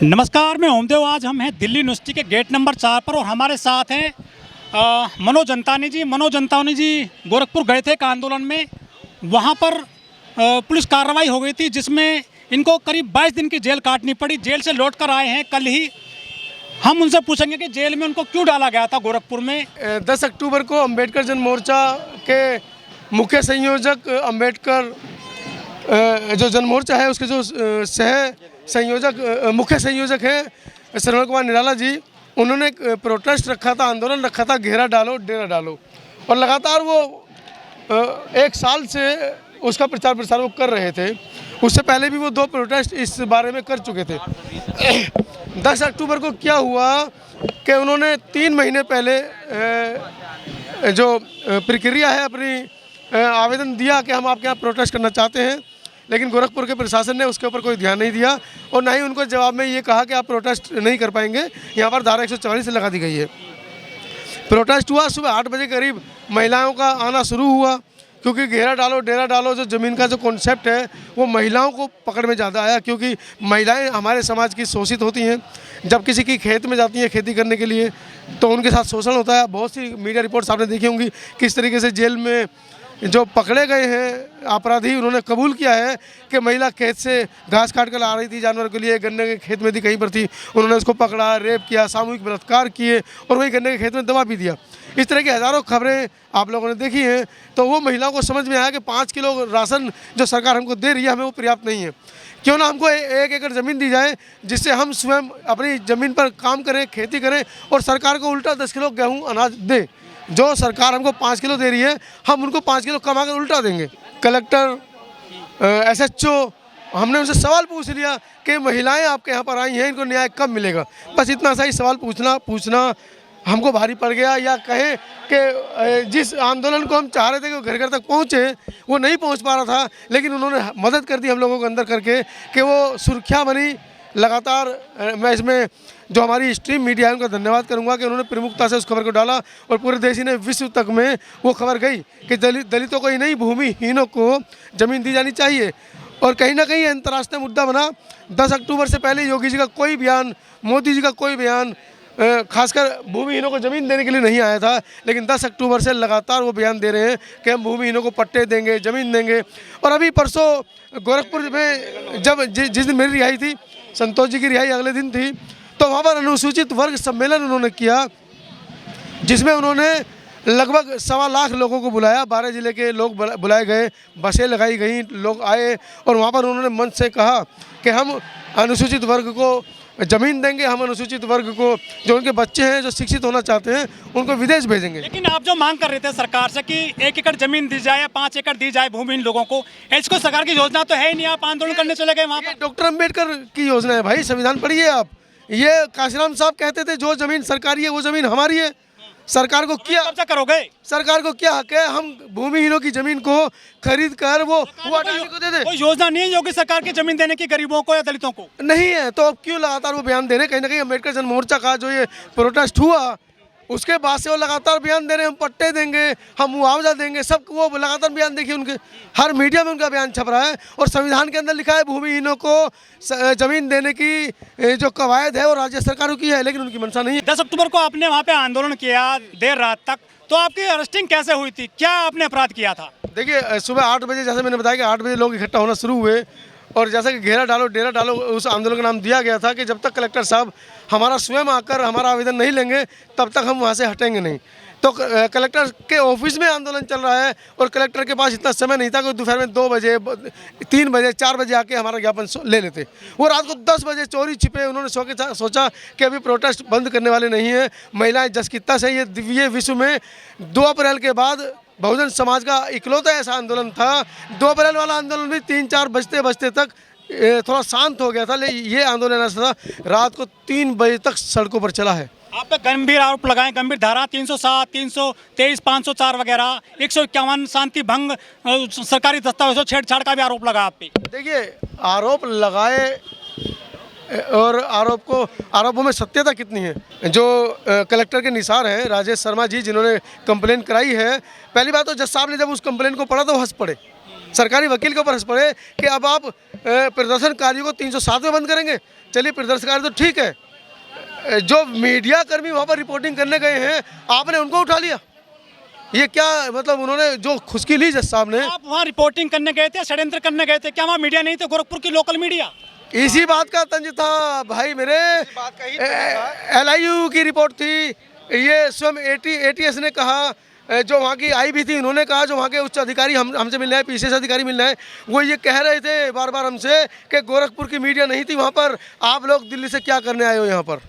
नमस्कार, मैं ओमदेव। आज हम हैं दिल्ली यूनिवर्सिटी के गेट नंबर 4 पर और हमारे साथ हैं मनोज अंतानी जी। मनोज अंतानी जी गोरखपुर गए थे एक आंदोलन में, वहाँ पर पुलिस कार्रवाई हो गई थी जिसमें इनको करीब 22 दिन की जेल काटनी पड़ी। जेल से लौट कर आए हैं कल ही। हम उनसे पूछेंगे कि जेल में उनको क्यों डाला गया था गोरखपुर में। 10 अक्टूबर को अम्बेडकर जन मोर्चा के मुख्य संयोजक अम्बेडकर जो जन मोर्चा है उसके जो सह संयोजक मुख्य संयोजक हैं श्रवण कुमार निराला जी, उन्होंने एक प्रोटेस्ट रखा था, आंदोलन रखा था, घेरा डालो डेरा डालो, और लगातार वो 1 साल से उसका प्रचार प्रसार वो कर रहे थे। उससे पहले भी वो 2 प्रोटेस्ट इस बारे में कर चुके थे। 10 अक्टूबर को क्या हुआ कि उन्होंने 3 महीने पहले जो प्रक्रिया है अपनी आवेदन दिया कि हम आपके यहाँ प्रोटेस्ट करना चाहते हैं, लेकिन गोरखपुर के प्रशासन ने उसके ऊपर कोई ध्यान नहीं दिया और ना ही उनको जवाब में ये कहा कि आप प्रोटेस्ट नहीं कर पाएंगे। यहाँ पर धारा 144 लगा दी गई है। प्रोटेस्ट हुआ, सुबह 8 बजे करीब महिलाओं का आना शुरू हुआ, क्योंकि घेरा डालो डेरा डालो जो ज़मीन का जो कॉन्सेप्ट है वो महिलाओं को पकड़ में ज़्यादा आया, क्योंकि महिलाएं हमारे समाज की शोषित होती हैं। जब किसी की खेत में जाती हैं खेती करने के लिए तो उनके साथ शोषण होता है। बहुत सी मीडिया रिपोर्ट्स आपने देखी होंगी किस तरीके से जेल में जो पकड़े गए हैं अपराधी, उन्होंने कबूल किया है कि महिला खेत से घास काट कर ला रही थी जानवर के लिए, गन्ने के खेत में थी, कहीं पर थी, उन्होंने उसको पकड़ा, रेप किया, सामूहिक बलात्कार किए और वही गन्ने के खेत में दबा भी दिया। इस तरह की हज़ारों खबरें आप लोगों ने देखी हैं। तो वो महिलाओं को समझ में आया कि 5 किलो राशन जो सरकार हमको दे रही है हमें वो पर्याप्त नहीं है। क्यों ना हमको 1 एकड़ ज़मीन दी जाए जिससे हम स्वयं अपनी ज़मीन पर काम करें, खेती करें और सरकार को उल्टा 10 किलो गेहूँ अनाज दे। जो सरकार हमको 5 किलो दे रही है हम उनको 5 किलो कमा कर उल्टा देंगे। कलेक्टर SHO हमने उनसे सवाल पूछ लिया कि महिलाएं आपके यहाँ पर आई हैं, इनको न्याय कब मिलेगा। बस इतना सा ही सवाल पूछना हमको भारी पड़ गया। या कहें कि जिस आंदोलन को हम चाह रहे थे कि वो घर घर तक पहुँचे वो नहीं पहुँच पा रहा था, लेकिन उन्होंने मदद कर दी हम लोगों को अंदर करके कि वो सुर्खियाँ बनी। लगातार मैं इसमें जो हमारी स्ट्रीम मीडिया है उनका धन्यवाद करूंगा कि उन्होंने प्रमुखता से उस खबर को डाला और पूरे देश ही ने विश्व तक में वो खबर गई कि दलितों को ही नहीं भूमिहीनों को ज़मीन दी जानी चाहिए। और कहीं ना कहीं अंतर्राष्ट्रीय मुद्दा बना। 10 अक्टूबर से पहले योगी जी का कोई बयान, मोदी जी का कोई बयान खासकर भूमिहीनों को ज़मीन देने के लिए नहीं आया था, लेकिन 10 अक्टूबर से लगातार वो बयान दे रहे हैं कि हम भूमिहीनों को पट्टे देंगे, ज़मीन देंगे। और अभी परसों गोरखपुर में जब जिस दिन मेरी रिहाई थी, संतोष जी की रिहाई अगले दिन थी, तो वहाँ पर अनुसूचित वर्ग सम्मेलन उन्होंने किया जिसमें उन्होंने लगभग 1.25 लाख लोगों को बुलाया। 12 जिले के लोग बुलाए गए, बसें लगाई गई, लोग आए और वहाँ पर उन्होंने मंच से कहा कि हम अनुसूचित वर्ग को ज़मीन देंगे, हम अनुसूचित वर्ग को जो उनके बच्चे हैं जो शिक्षित होना चाहते हैं उनको विदेश भेजेंगे। लेकिन आप जो मांग कर रहे थे सरकार से कि 1 एकड़ ज़मीन दी जाए या 5 एकड़ दी जाए भूमिहीन लोगों को, ऐसी कोई सरकार की योजना तो है ही नहीं। आप आंदोलन करने चले गए वहाँ पर। डॉक्टर अम्बेडकर की योजना है भाई, संविधान पढ़िए आप। ये काशीराम साहब कहते थे जो ज़मीन सरकारी है वो ज़मीन हमारी है। सरकार को क्या कब्जा करोगे? सरकार को क्या हक है हम भूमिहीनों की जमीन को खरीद कर वो अडानी को दे दे? कोई योजना नहीं है योगी सरकार की जमीन देने की गरीबों को या दलितों को? नहीं है, तो अब क्यों लगातार वो बयान दे रहे हैं? कहीं ना कहीं अम्बेडकर जन मोर्चा का जो ये प्रोटेस्ट हुआ उसके बाद से वो लगातार बयान दे रहे हैं, हम पट्टे देंगे, हम मुआवजा देंगे, सब वो लगातार बयान देखिए उनके हर मीडिया में उनका बयान छप रहा है। और संविधान के अंदर लिखा है भूमिहीनों को जमीन देने की जो कवायद है वो राज्य सरकारों की है, लेकिन उनकी मंशा नहीं है। 10 अक्टूबर को आपने वहाँ पे आंदोलन किया देर रात तक, तो आपकी अरेस्टिंग कैसे हुई थी? क्या आपने अपराध किया था? देखिए सुबह 8 बजे, जैसे मैंने बताया कि 8 बजे लोग इकट्ठा होना शुरू हुए और जैसा कि घेरा डालो डेरा डालो उस आंदोलन का नाम दिया गया था कि जब तक कलेक्टर साहब हमारा स्वयं आकर हमारा आवेदन नहीं लेंगे तब तक हम वहाँ से हटेंगे नहीं। तो कलेक्टर के ऑफिस में आंदोलन चल रहा है और कलेक्टर के पास इतना समय नहीं था कि दोपहर में 2 बजे 3 बजे 4 बजे आके हमारा ज्ञापन ले लेते। वो रात को 10 बजे चोरी छिपे उन्होंने सोचा कि अभी प्रोटेस्ट बंद करने वाले नहीं हैं। महिलाएं जसकित्ता से ये दिव्य विश्व में 2 अप्रैल के बाद बहुजन समाज का इकलौता ऐसा आंदोलन था। 2 अप्रैल वाला आंदोलन भी 3-4 बजते तक थोड़ा शांत हो गया था, लेकिन ये आंदोलन ऐसा था रात को 3 बजे तक सड़कों पर चला है। आप पे गंभीर आरोप लगाए, गंभीर धारा 307, 323, 504 वगैरह, 151 शांति भंग, सरकारी दस्तावेजों छेड़छाड़ का भी आरोप लगा आप पे। देखिए आरोप लगाए और आरोपों में सत्यता कितनी है? जो कलेक्टर के निसार हैं राजेश शर्मा जी, जिन्होंने कंप्लेन कराई है, पहली बात तो जज साहब ने जब उस कंप्लेन को पढ़ा तो हंस पड़े, सरकारी वकील के ऊपर हंस पड़े कि अब आप प्रदर्शनकारियों को 307 में बंद करेंगे। चलिए प्रदर्शनकारी तो ठीक है, जो मीडिया कर्मी वहाँ पर रिपोर्टिंग करने गए हैं आपने उनको उठा लिया। ये क्या मतलब, उन्होंने जो खुशकी ली जज साहब ने। आप वहाँ रिपोर्टिंग करने गए थे, षड्यंत्र करने गए थे, क्या वहाँ मीडिया नहीं थे, गोरखपुर की लोकल मीडिया? इसी बात का तंज था भाई मेरे। LIU की रिपोर्ट थी, ये स्वयं ATS ने कहा, जो वहाँ की आई भी थी उन्होंने कहा, जो वहाँ के उच्च अधिकारी हमसे मिलने आए, PCS अधिकारी मिलने आए, वो ये कह रहे थे बार बार हमसे कि गोरखपुर की मीडिया नहीं थी वहाँ पर, आप लोग दिल्ली से क्या करने आए हो यहाँ पर।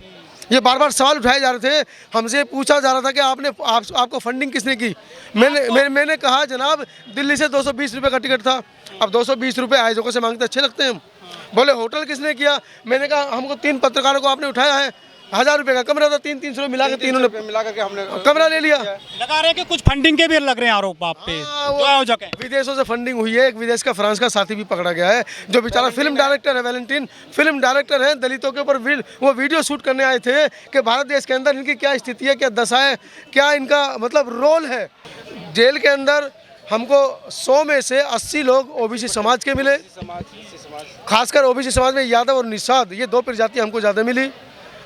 ये बार बार सवाल उठाए जा रहे थे, हमसे पूछा जा रहा था कि आपको फंडिंग किसने की। मैंने कहा जनाब दिल्ली से 220 रुपये का टिकट था, अब 220 रुपये आयोजकों से मांगते अच्छे लगते हैं हम। बोले होटल किसने किया, मैंने कहा हमको 3 पत्रकारों को आपने उठाया है, 1000 रुपये का कमरा था, 300 मिला के तीनों ने मिला करके हमने कमरा ले लिया। लगा रहे हैं कि कुछ फंडिंग के भी लग रहे हैं आरोप आप पे, जो आयोजक है। विदेशों से फंडिंग हुई है, एक विदेश का फ्रांस का साथी भी पकड़ा गया है, जो बेचारा फिल्म डायरेक्टर है, वैलेंटीन फिल्म डायरेक्टर है, दलितों के ऊपर वो वीडियो शूट करने आए थे कि भारत देश के अंदर इनकी क्या स्थिति है, क्या दशा है, क्या इनका मतलब रोल है। जेल के अंदर हमको 100 में से 80 लोग OBC समाज के मिले, खासकर OBC समाज में यादव और निषाद, ये 2 प्रजाति हमको ज़्यादा मिली।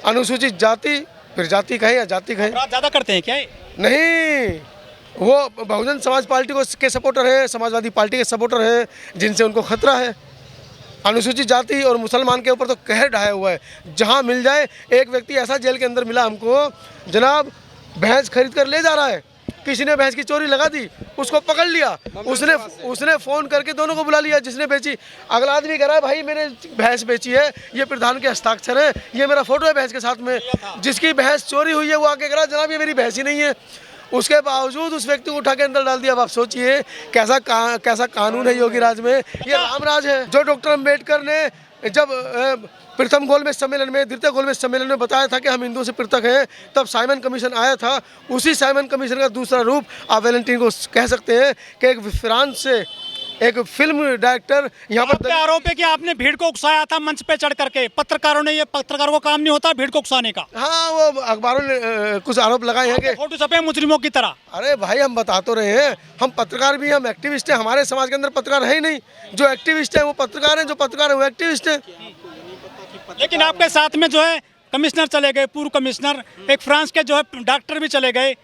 अनुसूचित जाति, प्रजाति कहें या जाति कहें, ज़्यादा करते हैं क्या? नहीं, वो बहुजन समाज पार्टी के सपोर्टर हैं, समाजवादी पार्टी के सपोर्टर हैं, जिनसे उनको खतरा है। अनुसूचित जाति और मुसलमान के ऊपर तो कहर ढाया हुआ है। जहां मिल जाए, एक व्यक्ति ऐसा जेल के अंदर मिला हमको, जनाब भैंस खरीद कर ले जा रहा है, किसी ने भैंस की चोरी लगा दी, उसको पकड़ लिया, उसने फ़ोन करके दोनों को बुला लिया, जिसने बेची। अगला आदमी कह रहा है भाई मैंने भैंस बेची है, ये प्रधान के हस्ताक्षर है, ये मेरा फोटो है भैंस के साथ में। जिसकी भैंस चोरी हुई है वो आके कह रहा जनाब ये मेरी भैंस ही नहीं है। उसके बावजूद उस व्यक्ति को उठा के अंदर डाल दिया। अब आप सोचिए कैसा कानून है योगी राज में, ये राम राज है। जो डॉक्टर अम्बेडकर ने जब प्रथम गोलमेज सम्मेलन में, द्वितीय गोलमेज सम्मेलन में बताया था कि हम हिंदुओं से पृथक हैं, तब साइमन कमीशन आया था। उसी साइमन कमीशन का दूसरा रूप आप वैलेंटीन को कह सकते हैं कि एक फ्रांस से एक फिल्म डायरेक्टर यहाँ पर आरोप है कि आपने भीड़ को उकसाया था मंच पे चढ़ करके। पत्रकारों ने, ये पत्रकारों का काम नहीं होता भीड़ को उकसाने का। हाँ, वो अखबारों ने कुछ आरोप लगाए हैं कि फोटो छपे मुजरिमों की तरह। अरे भाई हम बता तो रहे हैं, हम पत्रकार भी, हम एक्टिविस्ट हैं। हमारे समाज के अंदर पत्रकार है ही नहीं। जो एक्टिविस्ट है वो पत्रकार हैं, जो पत्रकार है वो एक्टिविस्ट है। लेकिन आपके साथ में जो है कमिश्नर चले गए, पूर्व कमिश्नर, एक फ्रांस के जो है डॉक्टर भी चले गए।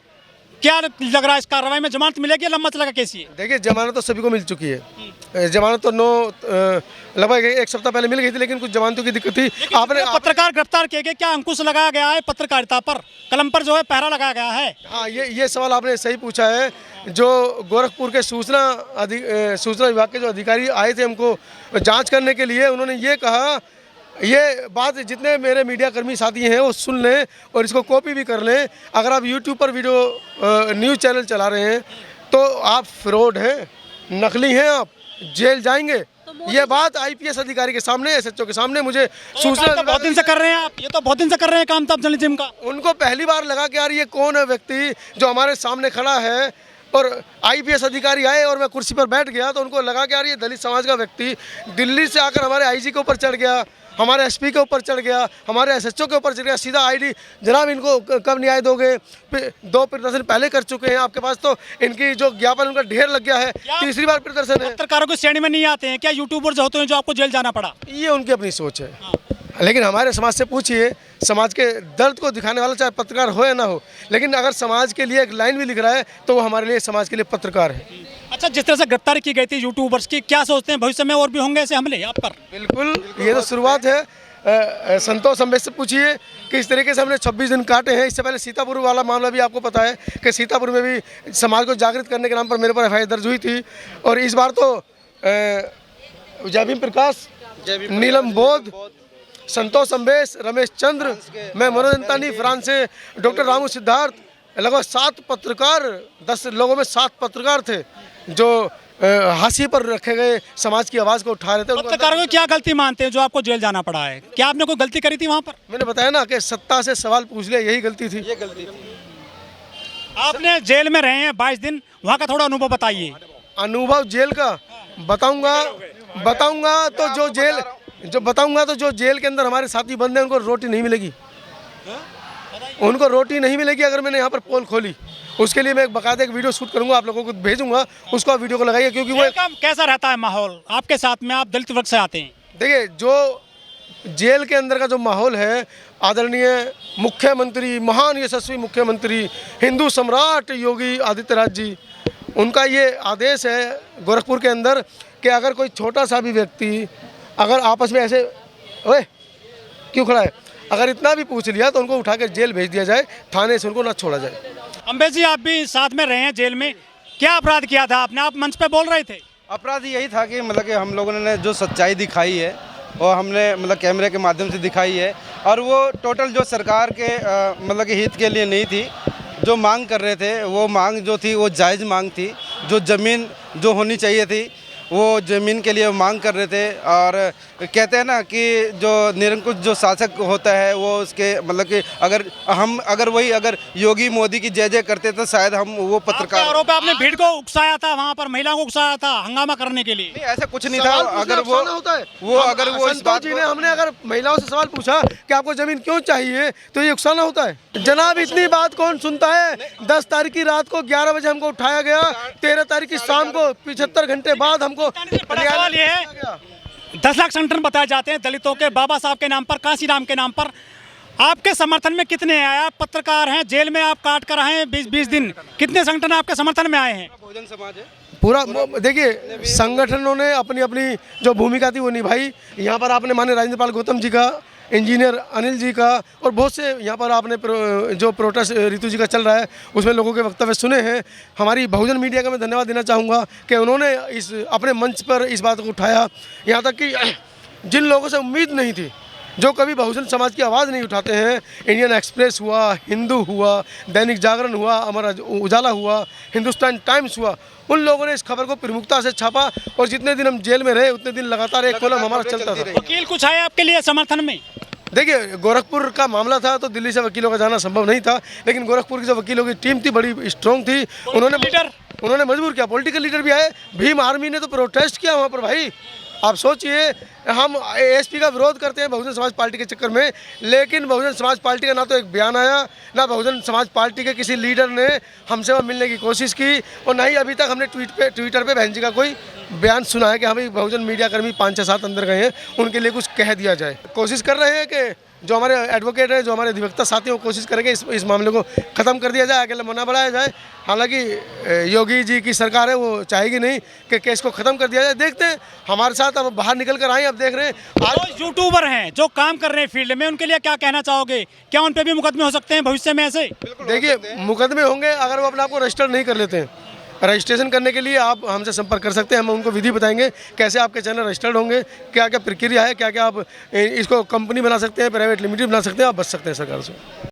क्या लग रहा है इस कार्रवाई में जमानत मिलेगी या लंबा चलेगा केस? ये देखिए जमानत तो सभी को मिल चुकी है। जमानत तो लगभग 1 सप्ताह पहले मिल गई थी, लेकिन कुछ जमानतों की दिक्कत थी। आपने पत्रकार गिरफ्तार किए गए, क्या अंकुश लगाया गया है पत्रकारिता पर, कलम पर जो है पहरा लगाया गया है? हाँ, ये सवाल आपने सही पूछा है। जो गोरखपुर के सूचना विभाग के जो अधिकारी आए थे हमको जाँच करने के लिए, उन्होंने ये कहा, ये बात जितने मेरे मीडिया कर्मी साथी हैं वो सुन लें और इसको कॉपी भी कर लें। अगर आप YouTube पर वीडियो न्यूज़ चैनल चला रहे हैं तो आप फ्रॉड हैं, नकली हैं, आप जेल जाएंगे। ये बात IPS अधिकारी के सामने, SHO के सामने मुझे सूचना बहुत दिन से कर रहे हैं आप, ये तो बहुत दिन से कर रहे हैं काम तब जर्नलिज्म का। उनको पहली बार लगा कि यार ये कौन है व्यक्ति जो हमारे सामने खड़ा है। और IPS अधिकारी आए और मैं कुर्सी पर बैठ गया तो उनको लगा कि यार ये दलित समाज का व्यक्ति दिल्ली से आकर हमारे IG के ऊपर चढ़ गया, हमारे SP के ऊपर चढ़ गया, हमारे SHO के ऊपर चढ़ गया, सीधा ID जनाब इनको कब न्याय दोगे? 2 प्रदर्शन पहले कर चुके हैं आपके पास, तो इनकी जो ज्ञापन उनका ढेर लग गया है, तीसरी बार प्रदर्शन है। पत्रकारों की श्रेणी में नहीं आते हैं क्या यूट्यूबर जो होते हैं जो आपको जेल जाना पड़ा? ये उनकी अपनी सोच है। लेकिन हमारे समाज से पूछिए, समाज के दर्द को दिखाने वाला चाहे पत्रकार हो या ना हो, लेकिन अगर समाज के लिए एक लाइन भी लिख रहा है तो वो हमारे लिए, समाज के लिए पत्रकार है। अच्छा, जिस तरह से गिरफ्तारी की गई थी यूट्यूबर्स की, क्या सोचते हैं भविष्य में और भी होंगे ऐसे हमले आप पर? बिल्कुल, ये तो शुरुआत है। संतोष अम्बेड से पूछिए कि इस तरीके से हमने 26 दिन काटे हैं। इससे पहले सीतापुर वाला मामला भी आपको पता है कि सीतापुर में भी समाज को जागृत करने के नाम पर मेरे पर FIR दर्ज हुई थी। और इस बार तो जय भीम प्रकाश, नीलम बोध, संतोष अम्बेश, रमेश चंद्र, मैं मनोज अंतानी, फ्रांस से डॉक्टर रामू सिद्धार्थ, लगभग 7 पत्रकार, 10 लोगों में 7 पत्रकार थे जो हाशिए पर रखे गए, समाज की आवाज़ को उठा रहे थे। पत्रकारों को क्या गलती मानते हैं जो आपको जेल जाना पड़ा है? क्या आपने कोई गलती करी थी वहाँ पर? मैंने बताया ना कि सत्ता से सवाल पूछ ले, यही गलती थी। ये गलती थी। आपने जेल में रहे हैं 22 दिन, वहाँ का थोड़ा अनुभव बताइए। अनुभव जेल का बताऊंगा तो जो जेल के अंदर हमारे साथी बंदे हैं उनको रोटी नहीं मिलेगी। उनको रोटी नहीं मिलेगी अगर मैंने यहाँ पर पोल खोली। उसके लिए मैं एक बाकायदा एक वीडियो शूट करूंगा, आप लोगों को भेजूंगा, उसको आप वीडियो को लगाइए, क्योंकि वो जेल का कैसा रहता है माहौल आपके साथ में? आप दलित वर्ग से आते हैं। देखिए जो जेल के अंदर का जो माहौल है, आदरणीय मुख्यमंत्री, महान यशस्वी मुख्यमंत्री, हिंदू सम्राट योगी आदित्यनाथ जी, उनका ये आदेश है गोरखपुर के अंदर कि अगर कोई छोटा सा भी व्यक्ति अगर आपस में ऐसे, ओए क्यों खड़ा है, अगर इतना भी पूछ लिया तो उनको उठा कर जेल भेज दिया जाए, थाने से उनको ना छोड़ा जाए। अम्बेद जी, आप भी साथ में रहे हैं जेल में, क्या अपराध किया था आपने? आप मंच पे बोल रहे थे। अपराध यही था कि मतलब कि हम लोगों ने जो सच्चाई दिखाई है और हमने मतलब कैमरे के माध्यम से दिखाई है, और वो टोटल जो सरकार के मतलब कि हित के लिए नहीं थी। जो मांग कर रहे थे वो मांग जो थी वो जायज़ मांग थी। जो ज़मीन जो होनी चाहिए थी वो ज़मीन के लिए मांग कर रहे थे। और कहते हैं ना कि जो निरंकुश जो शासक होता है वो उसके मतलब कि अगर वही योगी मोदी की जय जय करते तो शायद हम वो पत्रकार। आरोप है आपने भीड़ को उकसाया था, वहाँ पर महिलाओं को उकसाया था हंगामा करने के लिए। नहीं, ऐसा कुछ नहीं था। अगर वो होता है वो इस बात जी ने, हमने अगर महिलाओं से सवाल पूछा कि आपको जमीन क्यों चाहिए तो ये उकसाना होता है। जनाब इतनी बात कौन सुनता है? 10 तारीख की रात को 11 बजे हमको उठाया गया, 13 तारीख की शाम को 75 घंटे बाद हमको बड़ा सवाल ये है, 10 लाख संगठन बताए जाते हैं दलितों के, बाबा साहब के नाम पर, कांसीराम के नाम पर। आपके समर्थन में कितने आए? आप पत्रकार हैं, जेल में आप काट कर आए हैं 20 दिन, कितने संगठन आपके समर्थन में आए हैं? बहुजन समाज है पूरा। देखिए संगठनों ने अपनी अपनी जो भूमिका थी वो निभाई। यहाँ पर आपने माननीय राजेंद्र पाल गौतम जी का, इंजीनियर अनिल जी का और बहुत से यहाँ पर आपने जो प्रोटेस्ट ऋतु जी का चल रहा है उसमें लोगों के वक्तव्य सुने हैं। हमारी बहुजन मीडिया का मैं धन्यवाद देना चाहूँगा कि उन्होंने इस अपने मंच पर इस बात को उठाया। यहाँ तक कि जिन लोगों से उम्मीद नहीं थी, जो कभी बहुजन समाज की आवाज़ नहीं उठाते हैं, इंडियन एक्सप्रेस हुआ, हिंदू हुआ, दैनिक जागरण हुआ, अमर उजाला हुआ, हिंदुस्तान टाइम्स हुआ, उन लोगों ने इस खबर को प्रमुखता से छापा। और जितने दिन हम जेल में रहे उतने दिन लगातार एक कॉलम हमारा चलता था। वकील कुछ आए आपके लिए समर्थन में? देखिए गोरखपुर का मामला था तो दिल्ली से वकीलों का जाना संभव नहीं था, लेकिन गोरखपुर की जो वकीलों की टीम थी बड़ी स्ट्रॉन्ग थी। उन्होंने मजबूर किया। पॉलिटिकल लीडर भी आए, भीम आर्मी ने तो प्रोटेस्ट किया वहाँ पर। भाई आप सोचिए, हम एएसपी का विरोध करते हैं बहुजन समाज पार्टी के चक्कर में, लेकिन बहुजन समाज पार्टी का ना तो एक बयान आया, ना बहुजन समाज पार्टी के किसी लीडर ने हमसे वह मिलने की कोशिश की, और ना ही अभी तक हमने ट्विटर पे बहन जी का कोई बयान सुना है कि हमें बहुजन मीडिया कर्मी 5-6-7 अंदर गए हैं, उनके लिए कुछ कह दिया जाए। कोशिश कर रहे हैं कि जो हमारे एडवोकेट हैं, जो हमारे अधिवक्ता साथी हैं, वो कोशिश करेंगे इस मामले को ख़त्म कर दिया जाए, अकेले मना बढ़ाया जाए। हालांकि योगी जी की सरकार है, वो चाहेगी नहीं कि केस को ख़त्म कर दिया जाए। देखते हैं, हमारे साथ अब बाहर निकल कर आए, अब देख रहे हैं। आज यूट्यूबर हैं जो काम कर रहे हैं फील्ड में, उनके लिए क्या कहना चाहोगे? क्या उन पर भी मुकदमे हो सकते हैं भविष्य में ऐसे? देखिए मुकदमे होंगे अगर वो अपने आप को रजिस्टर नहीं कर लेते हैं। रजिस्ट्रेशन करने के लिए आप हमसे संपर्क कर सकते हैं, हम उनको विधि बताएंगे कैसे आपके चैनल रजिस्टर्ड होंगे, क्या क्या प्रक्रिया है, क्या क्या आप इसको कंपनी बना सकते हैं, प्राइवेट लिमिटेड बना सकते हैं, आप बच सकते हैं सरकार से।